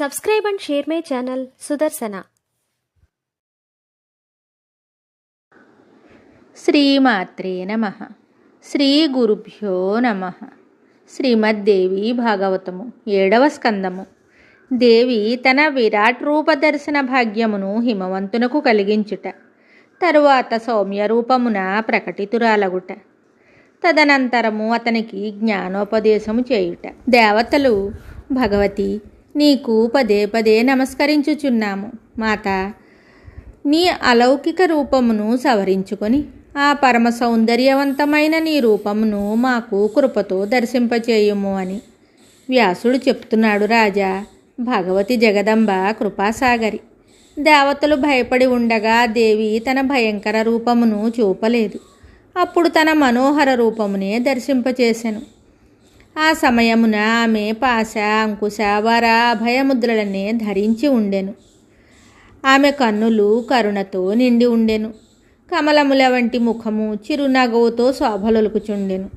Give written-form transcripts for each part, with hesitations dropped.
Subscribe and share my channel Sudarsana. శ్రీమాత్రే నమః. శ్రీ గురుభ్యో నమః. శ్రీమద్దేవి భాగవతము 7వ స్కందము. దేవి తన విరాట్ రూప దర్శన భాగ్యమును హిమవంతునకు కలిగించుట, తరువాత సౌమ్య రూపమున ప్రకటితురాలగుట, తదనంతరము అతనికి జ్ఞానోపదేశము చేయుట. దేవతలు, భగవతి నీకు పదే పదే నమస్కరించుచున్నాము. మాత, నీ అలౌకిక రూపమును సవరించుకొని ఆ పరమ సౌందర్యవంతమైన నీ రూపమును మాకు కృపతో దర్శింపచేయుము అని వ్యాసుడు చెప్తున్నాడు. రాజా, భగవతి జగదంబ కృపాసాగరి. దేవతలు భయపడి ఉండగా దేవి తన భయంకర రూపమును చూపలేదు. అప్పుడు తన మనోహర రూపమునే దర్శింపచేసెను. ఆ సమయమున ఆమె పాశ, అంకుశ, వర, అభయముద్రలనే ధరించి ఉండెను. ఆమె కన్నులు కరుణతో నిండి ఉండెను. కమలముల వంటి ముఖము చిరునగవుతో శోభలొలుకుచుండెను.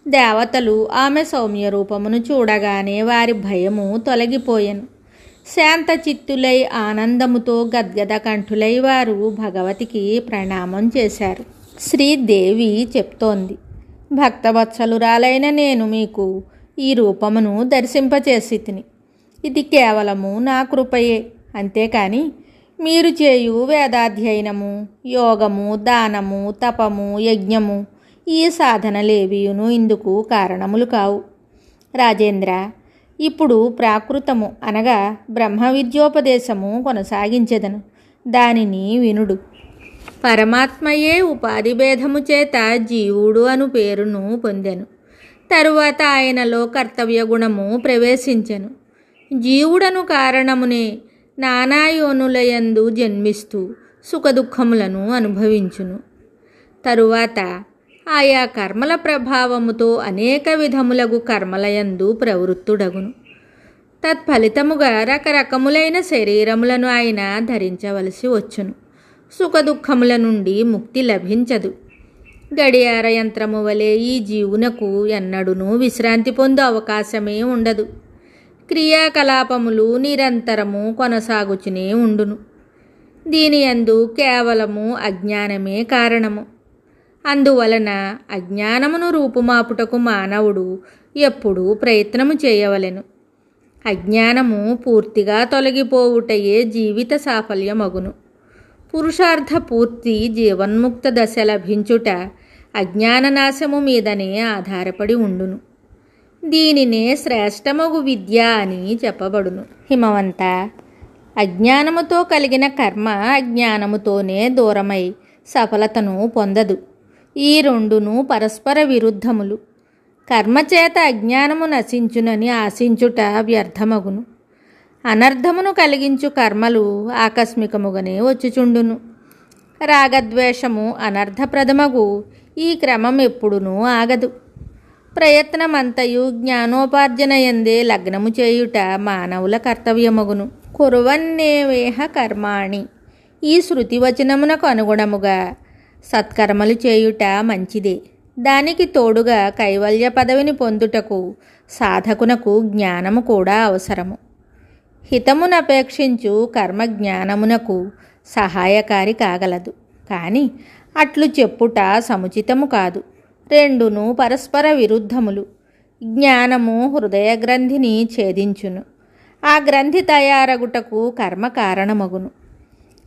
దేవతలు ఆమె సౌమ్య రూపమును చూడగానే వారి భయము తొలగిపోయెను. శాంత చిత్తులై ఆనందముతో గద్గద కంఠులై వారు భగవతికి ప్రణామం చేశారు. శ్రీదేవి చెప్తోంది, భక్తవత్సలురాలైన నేను మీకు ఈ రూపమును దర్శింపచేసితిని. ఇది కేవలము నా కృపయే. అంతేకాని మీరు చేయు వేదాధ్యయనము, యోగము, దానము, తపము, యజ్ఞము ఈ సాధనలేవియును ఇందుకు కారణములు కావు. రాజేంద్ర, ఇప్పుడు ప్రాకృతము అనగా బ్రహ్మ విద్యోపదేశము కొనసాగించెదను. దానిని వినుడు. పరమాత్మయే ఉపాధి భేదము చేత జీవుడు అను పేరును పొందెను. తరువాత ఆయనలో కర్తవ్య గుణము ప్రవేశించెను. జీవుడను కారణమునే నానాయోనులయందు జన్మిస్తూ సుఖదుఖములను అనుభవించును. తరువాత ఆయా కర్మల ప్రభావముతో అనేక విధములగు కర్మలయందు ప్రవృత్తుడగును. తత్ఫలితముగా రకరకములైన శరీరములను ఆయన ధరించవలసి వచ్చును. సుఖదుఖముల నుండి ముక్తి లభించదు. గడియార యంత్రము వలె ఈ జీవునకు ఎన్నడూనూ విశ్రాంతి పొందు అవకాశమే ఉండదు. క్రియాకలాపములు నిరంతరము కొనసాగుచునే ఉండును. దీని యందు కేవలము అజ్ఞానమే కారణము. అందువలన అజ్ఞానమును రూపుమాపుటకు మానవుడు ఎప్పుడూ ప్రయత్నము చేయవలెను. అజ్ఞానము పూర్తిగా తొలగిపోవుటయే జీవిత సాఫల్యమగును. పురుషార్థ పూర్తి జీవన్ముక్త దశ లభించుట అజ్ఞాననాశము మీదనే ఆధారపడి ఉండును. దీనినే శ్రేష్టమగు విద్య అని చెప్పబడును. హిమవంత, అజ్ఞానముతో కలిగిన కర్మ అజ్ఞానముతోనే దూరమై సఫలతను పొందదు. ఈ రెండును పరస్పర విరుద్ధములు. కర్మచేత అజ్ఞానము నశించునని ఆశించుట వ్యర్థమగును. అనర్థమును కలిగించు కర్మలు ఆకస్మికముగానే వచ్చుచుండును. రాగద్వేషము అనర్థప్రదమగు ఈ క్రమం ఎప్పుడునూ ఆగదు. ప్రయత్నమంతయు జ్ఞానోపార్జన యందే లగ్నము చేయుట మానవుల కర్తవ్యమగును. కుర్వన్నేవేహ కర్మాణి, ఈ శృతివచనమునకు అనుగుణముగా సత్కర్మలు చేయుట మంచిదే. దానికి తోడుగా కైవల్య పదవిని పొందుటకు సాధకునకు జ్ఞానము కూడా అవసరము. హితమునపేక్షించు కర్మ జ్ఞానమునకు సహాయకారి కాగలదు. కానీ అట్లు చెప్పుట సముచితము కాదు. రెండును పరస్పర విరుద్ధములు. జ్ఞానము హృదయ గ్రంథిని ఛేదించును. ఆ గ్రంథి తయారగుటకు కర్మ కారణమగును.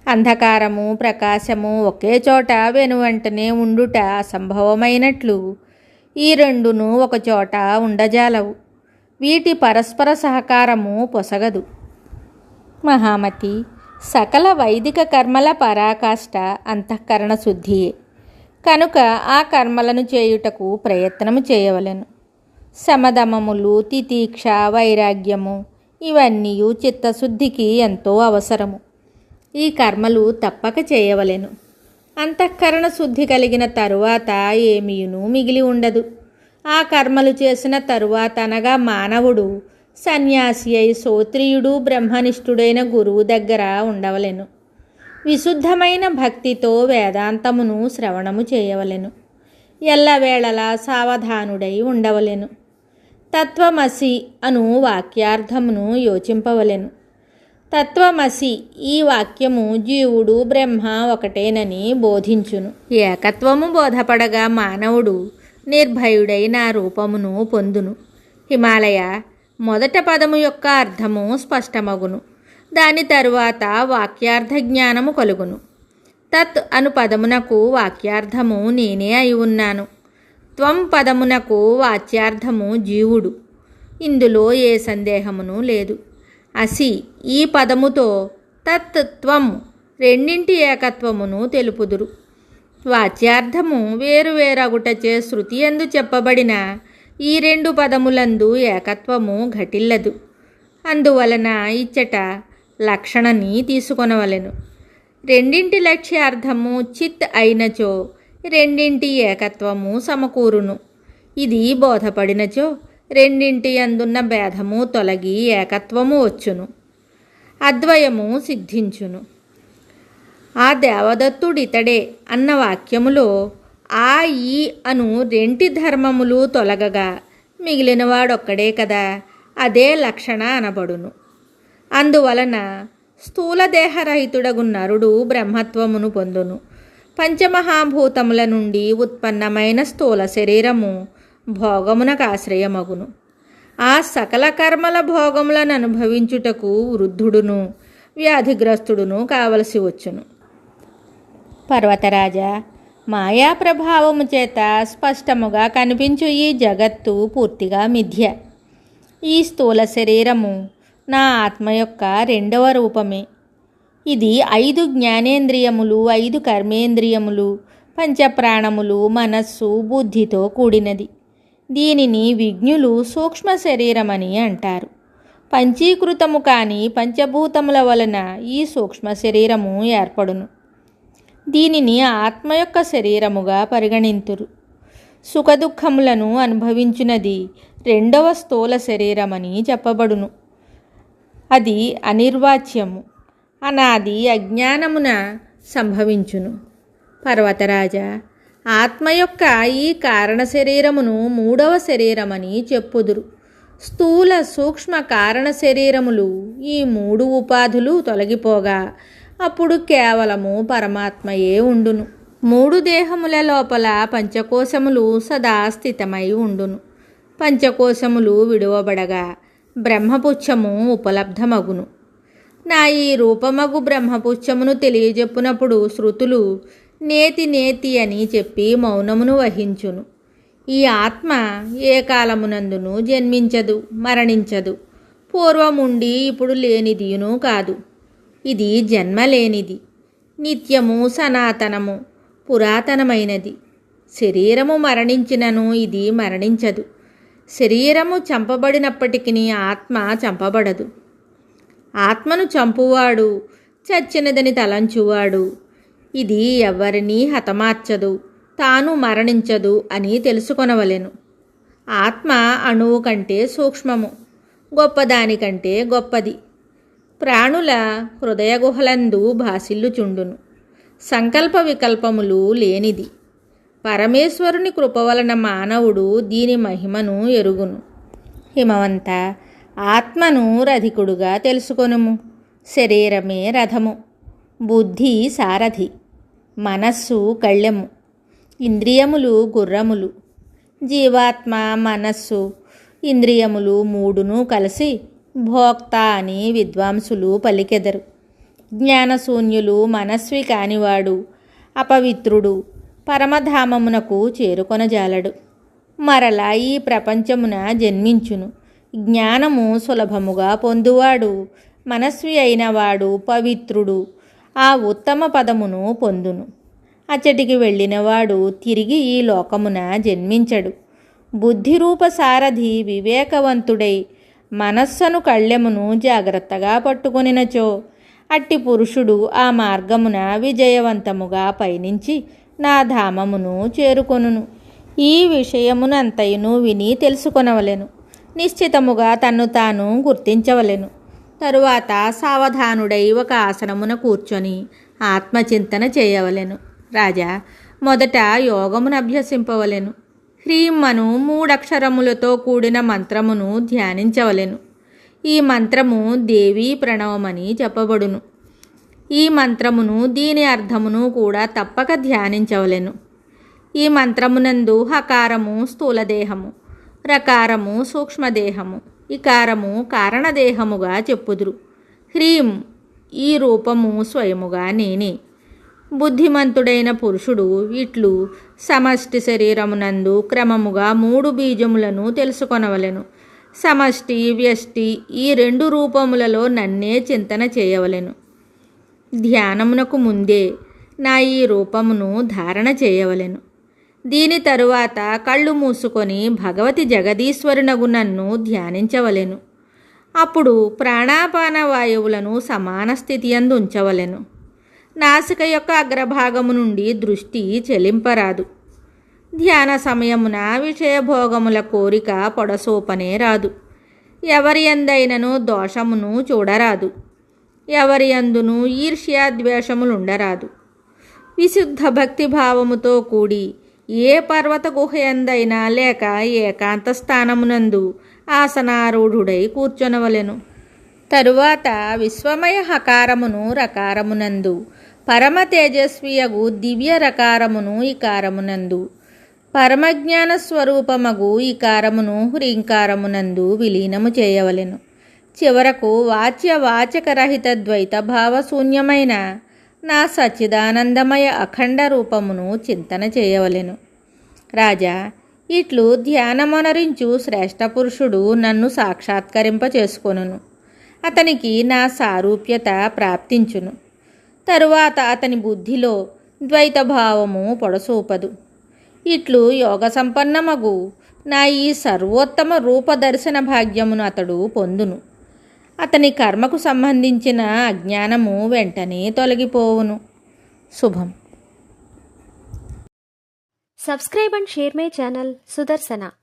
అంధకారము ప్రకాశము ఒకే చోట వెనువెంటనే ఉండుట అసంభవమైనట్లు ఈ రెండును ఒకచోట ఉండజాలవు. వీటి పరస్పర సహకారము పొసగదు. మహామతి, సకల వైదిక కర్మల పరాకాష్ట అంతఃకరణ శుద్ధియే. కనుక ఆ కర్మలను చేయుటకు ప్రయత్నము చేయవలెను. శమదమములు, తితీక్ష, వైరాగ్యము ఇవన్నీ చిత్తశుద్ధికి ఎంతో అవసరము. ఈ కర్మలు తప్పక చేయవలెను. అంతఃకరణ శుద్ధి కలిగిన తరువాత ఏమీయును మిగిలి ఉండదు. ఆ కర్మలు చేసిన తరువాత అనగా మానవుడు సన్యాసి అయి శ్రోత్రియుడు బ్రహ్మనిష్ఠుడైన గురువు దగ్గర ఉండవలెను. విశుద్ధమైన భక్తితో వేదాంతమును శ్రవణము చేయవలెను. ఎల్లవేళలా సావధానుడై ఉండవలెను. తత్వమసి అను వాక్యార్థమును యోచింపవలెను. తత్వమసి ఈ వాక్యము జీవుడు బ్రహ్మ ఒకటేనని బోధించును. ఏకత్వము బోధపడగా మానవుడు నిర్భయుడై నా రూపమును పొందును. హిమాలయ మొదట పదము యొక్క అర్థము స్పష్టమగును. దాని తరువాత వాక్యార్థ జ్ఞానము కలుగును. తత్ అను పదమునకు వాక్యార్థము నేనే అయి ఉన్నాను. త్వం పదమునకు వాచ్యార్థము జీవుడు. ఇందులో ఏ సందేహమును లేదు. అసి ఈ పదముతో తత్ త్వం రెండింటి ఏకత్వమును తెలుపుదురు. వాచ్యార్థము వేరువేరగుటచే శృతి యందు చెప్పబడిన ఈ రెండు పదములందు ఏకత్వము ఘటిల్లదు. అందువలన ఇచ్చట లక్షణని తీసుకొనవలెను. రెండింటి లక్ష్యార్థము చిత్ అయినచో రెండింటి ఏకత్వము సమకూరును. ఇది బోధపడినచో రెండింటి అందున్న భేదము తొలగి ఏకత్వము వచ్చును. అద్వయము సిద్ధించును. ఆ దేవదత్తుడితడే అన్న వాక్యములో ఆ ఈ అను రెంటి ధర్మములు తొలగగా మిగిలినవాడొక్కడే కదా, అదే లక్షణ అనబడును. అందువలన స్థూలదేహరహితుడగు నరుడు బ్రహ్మత్వమును పొందును. పంచమహాభూతముల నుండి ఉత్పన్నమైన స్థూల శరీరము భోగమునకు ఆశ్రయమగును. ఆ సకల కర్మల భోగములను అనుభవించుటకు వృద్ధుడును వ్యాధిగ్రస్తుడును కావలసి వచ్చును. పర్వతరాజా, మాయా ప్రభావము చేత స్పష్టముగా కనిపించు ఈ జగత్తు పూర్తిగా మిథ్య. ఈ స్థూల శరీరము నా ఆత్మ యొక్క రెండవ రూపమే. ఇది 5 జ్ఞానేంద్రియములు, 5 కర్మేంద్రియములు, పంచప్రాణములు, మనస్సు, బుద్ధితో కూడినది. దీనిని విజ్ఞులు సూక్ష్మ శరీరమని అంటారు. పంచీకృతము కాని పంచభూతముల వలన ఈ సూక్ష్మ శరీరము ఏర్పడును. దీనిని ఆత్మ యొక్క శరీరముగా పరిగణింతురు. సుఖదుఖములను అనుభవించున్నది రెండవ స్థూల శరీరమని చెప్పబడును. అది అనిర్వాచ్యము, అనాది అజ్ఞానమున సంభవించును. పర్వతరాజా, ఆత్మ యొక్క ఈ కారణ శరీరమును మూడవ శరీరమని చెప్పుదురు. స్థూల సూక్ష్మ కారణ శరీరములు ఈ 3 ఉపాధులు తొలగిపోగా అప్పుడు కేవలము పరమాత్మయే ఉండును. 3 దేహముల లోపల పంచకోశములు సదా స్థితమై ఉండును. పంచకోశములు విడువబడగా బ్రహ్మపుచ్చము ఉపలబ్ధమగును. నా ఈ రూపమగు బ్రహ్మపుచ్చమును తెలియజెప్పునప్పుడు శృతులు నేతి నేతి అని చెప్పి మౌనమును వహించును. ఈ ఆత్మ ఏ కాలమునందును జన్మించదు, మరణించదు. పూర్వముండి ఇప్పుడు లేనిదియును కాదు. ఇది జన్మలేనిది, నిత్యము, సనాతనము, పురాతనమైనది. శరీరము మరణించినను ఇది మరణించదు. శరీరము చంపబడినప్పటికీ ఆత్మ చంపబడదు. ఆత్మను చంపువాడు చచ్చినదని తలంచువాడు ఇది ఎవరినీ హతమార్చదు, తాను మరణించదు అని తెలుసుకొనవలెను. ఆత్మ అణువు కంటే సూక్ష్మము, గొప్పదానికంటే గొప్పది. ప్రాణుల హృదయగుహలందు భాసిల్లుచుండును. సంకల్ప వికల్పములు లేనిది. పరమేశ్వరుని కృప వలన మానవుడు దీని మహిమను ఎరుగును. హిమవంత, ఆత్మను రధికుడుగా తెలుసుకొనుము. శరీరమే రథము, బుద్ధి సారథి, మనస్సు కళ్ళెము, ఇంద్రియములు గుర్రములు. జీవాత్మ, మనస్సు, ఇంద్రియములు 3 కలిసి భోక్త అని విద్వాంసులు పలికెదరు. జ్ఞానశూన్యులు మనస్వి కానివాడు అపవిత్రుడు పరమధామమునకు చేరుకొనజాలడు. మరలా ఈ ప్రపంచమున జన్మించును. జ్ఞానము సులభముగా పొందువాడు మనస్వి అయినవాడు పవిత్రుడు ఆ ఉత్తమ పదమును పొందును. అచ్చటికి వెళ్ళినవాడు తిరిగి ఈ లోకమున జన్మించడు. బుద్ధిరూప సారథి వివేకవంతుడై మనస్సును కళ్ళెమును జాగ్రత్తగా పట్టుకొనినచో అట్టి పురుషుడు ఆ మార్గమున విజయవంతముగా పయనించి నా ధామమును చేరుకొనును. ఈ విషయమునంతయును విని తెలుసుకొనవలెను. నిశ్చితముగా తన్ను తాను గుర్తించవలెను. తరువాత సావధానుడై ఒక ఆసనమున కూర్చొని ఆత్మచింతన చేయవలెను. రాజా, మొదట యోగమును అభ్యసింపవలెను. హ్రీం అను 3 అక్షరములతో కూడిన మంత్రమును ధ్యానించవలెను. ఈ మంత్రము దేవీ ప్రణవమని చెప్పబడును. ఈ మంత్రమును దీని అర్థమును కూడా తప్పక ధ్యానించవలెను. ఈ మంత్రమునందు హకారము స్థూలదేహము, రకారము సూక్ష్మదేహము, ఇకారము కారణదేహముగా చెప్పుదురు. హ్రీం ఈ రూపము స్వయముగా నేనే. బుద్ధిమంతుడైన పురుషుడు ఇట్లు సమష్టి శరీరమునందు క్రమముగా 3 బీజములను తెలుసుకొనవలెను. సమష్టి వ్యష్టి ఈ 2 రూపములలో నన్నే చింతన చేయవలెను. ధ్యానమునకు ముందే నా ఈ రూపమును ధారణ చేయవలెను. దీని తరువాత కళ్ళు మూసుకొని భగవతి జగదీశ్వరునగు నన్ను ధ్యానించవలెను. అప్పుడు ప్రాణాపాన వాయువులను సమాన స్థితి యందు ఉంచవలెను. నాసిక యొక్క అగ్రభాగము నుండి దృష్టి చెలింపరాదు. ధ్యాన సమయమున విషయభోగముల కోరిక పొడసోపనే రాదు. ఎవరి యందైనను దోషమును చూడరాదు. ఎవరి యందును ఈర్ష్యాద్వేషములుండరాదు. విశుద్ధ భక్తిభావముతో కూడి ఏ పర్వత గుహయందైనా లేక ఏకాంత స్థానమునందు ఆసనారూఢుడై కూర్చొనవలెను. తరువాత విశ్వమయ హకారమును రకారమునందు, పరమ తేజస్వియగు దివ్య రకారమును ఇకారమునందు, పరమజ్ఞాన స్వరూపమగు ఇకారమును హ్రీంకారమునందు విలీనము చేయవలెను. చివరకు వాచ్యవాచకరహిత ద్వైత భావశూన్యమైన నా సచ్చిదానందమయ అఖండ రూపమును చింతన చేయవలెను. రాజా, ఇట్లు ధ్యానమొనరించు శ్రేష్ఠ పురుషుడు నన్ను సాక్షాత్కరింప చేసుకొనును. అతనికి నా సారూప్యత ప్రాప్తించును. తరువాత అతని బుద్ధిలో ద్వైతభావము పొడసూపదు. ఇట్లు యోగ సంపన్నమగు నా ఈ సర్వోత్తమ రూపదర్శన భాగ్యమును అతడు పొందును. అతని కర్మకు సంబంధించిన అజ్ఞానము వెంటనే తొలగిపోవును. శుభం. Subscribe and share my channel Sudarsana.